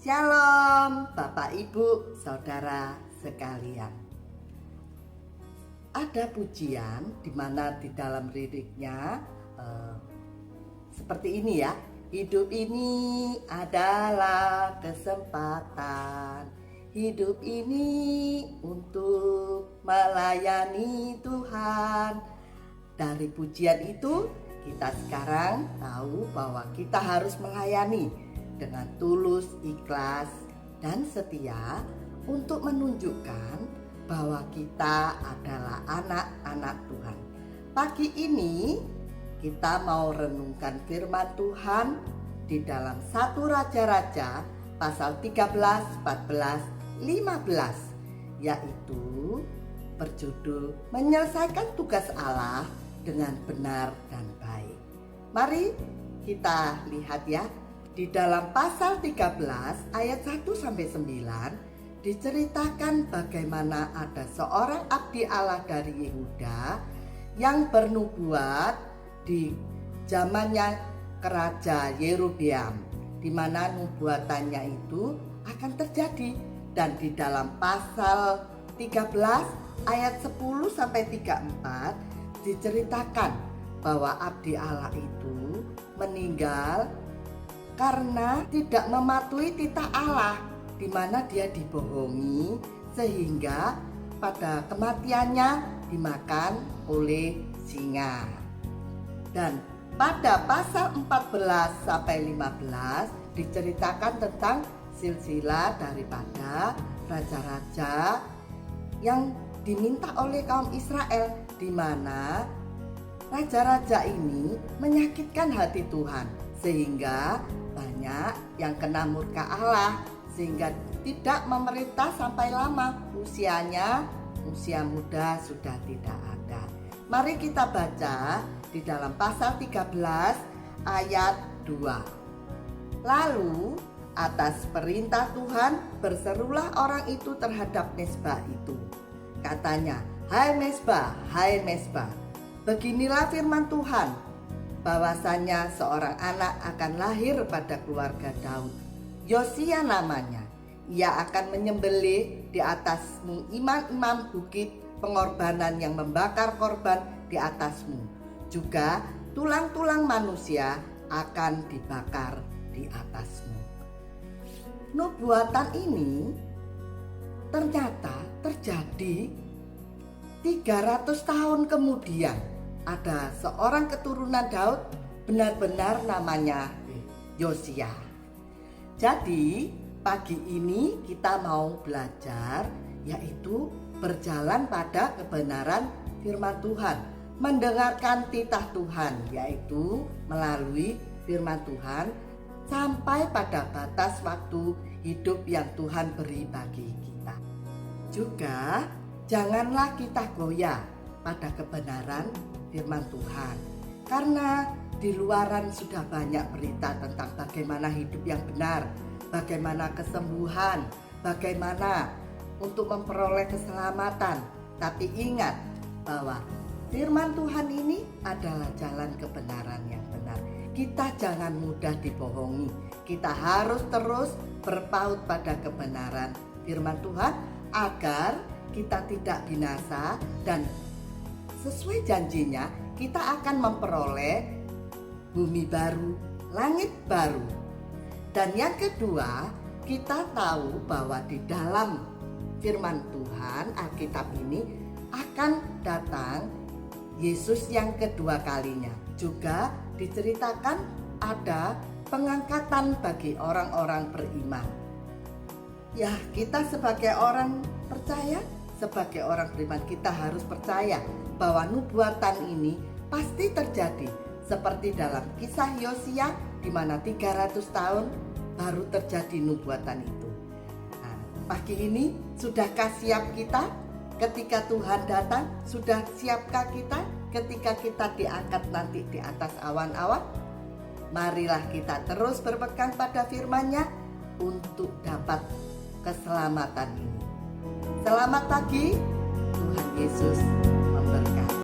Shalom Bapak Ibu Saudara sekalian. Ada pujian di mana di dalam liriknya seperti ini ya. Hidup ini adalah kesempatan. Hidup ini untuk melayani Tuhan. Dari pujian itu kita sekarang tahu bahwa kita harus melayani dengan tulus, ikhlas, dan setia untuk menunjukkan bahwa kita adalah anak-anak Tuhan. Pagi ini kita mau renungkan firman Tuhan di dalam 1 Raja-Raja pasal 13, 14, 15, yaitu berjudul menyelesaikan tugas Allah dengan benar dan baik. Mari kita lihat ya. Di dalam pasal 13 ayat 1-9 diceritakan bagaimana ada seorang abdi Allah dari Yehuda yang bernubuat di zamannya Raja Yerobeam, di mana nubuatannya itu akan terjadi. Dan di dalam pasal 13 ayat 10-34 diceritakan bahwa abdi Allah itu meninggal karena tidak mematuhi titah Allah, di mana dia dibohongi sehingga pada kematiannya dimakan oleh singa. Dan pada pasal 14-15 diceritakan tentang silsilah daripada raja-raja yang diminta oleh kaum Israel, di mana raja-raja ini menyakitkan hati Tuhan sehingga banyak yang kena murka Allah, sehingga tidak memerintah sampai lama. Usia muda sudah tidak ada. Mari kita baca di dalam pasal 13 ayat 2. Lalu atas perintah Tuhan berserulah orang itu terhadap Mesbah itu. Katanya, hai Mesbah, beginilah firman Tuhan, bahwasanya seorang anak akan lahir pada keluarga Daud. Yosia namanya. Ia akan menyembelih di atasmu imam-imam bukit pengorbanan yang membakar korban di atasmu. Juga tulang-tulang manusia akan dibakar di atasmu. Nubuatan ini ternyata terjadi 300 tahun kemudian. Ada seorang keturunan Daud, benar-benar namanya Yosia. Jadi pagi ini kita mau belajar, yaitu berjalan pada kebenaran firman Tuhan, mendengarkan titah Tuhan, yaitu melalui firman Tuhan sampai pada batas waktu hidup yang Tuhan beri bagi kita. Juga janganlah kita goyah pada kebenaran firman Tuhan, karena di luaran sudah banyak berita tentang bagaimana hidup yang benar, bagaimana kesembuhan, bagaimana untuk memperoleh keselamatan. Tapi ingat bahwa firman Tuhan ini adalah jalan kebenaran yang benar. Kita jangan mudah dibohongi. Kita harus terus berpaut pada kebenaran firman Tuhan agar kita tidak binasa, dan sesuai janjinya kita akan memperoleh bumi baru, langit baru. Dan yang kedua, kita tahu bahwa di dalam firman Tuhan Alkitab ini akan datang Yesus yang kedua kalinya. Juga diceritakan ada pengangkatan bagi orang-orang beriman. Ya, kita sebagai orang percaya, sebagai orang beriman, kita harus percaya bahwa nubuatan ini pasti terjadi, seperti dalam kisah Yosia, di mana 300 tahun baru terjadi nubuatan itu. Nah, pagi ini sudahkah siap kita ketika Tuhan datang? Sudah siapkah kita ketika kita diangkat nanti di atas awan-awan? Marilah kita terus berpegang pada firman-Nya untuk dapat keselamatan ini. Selamat pagi, Tuhan Yesus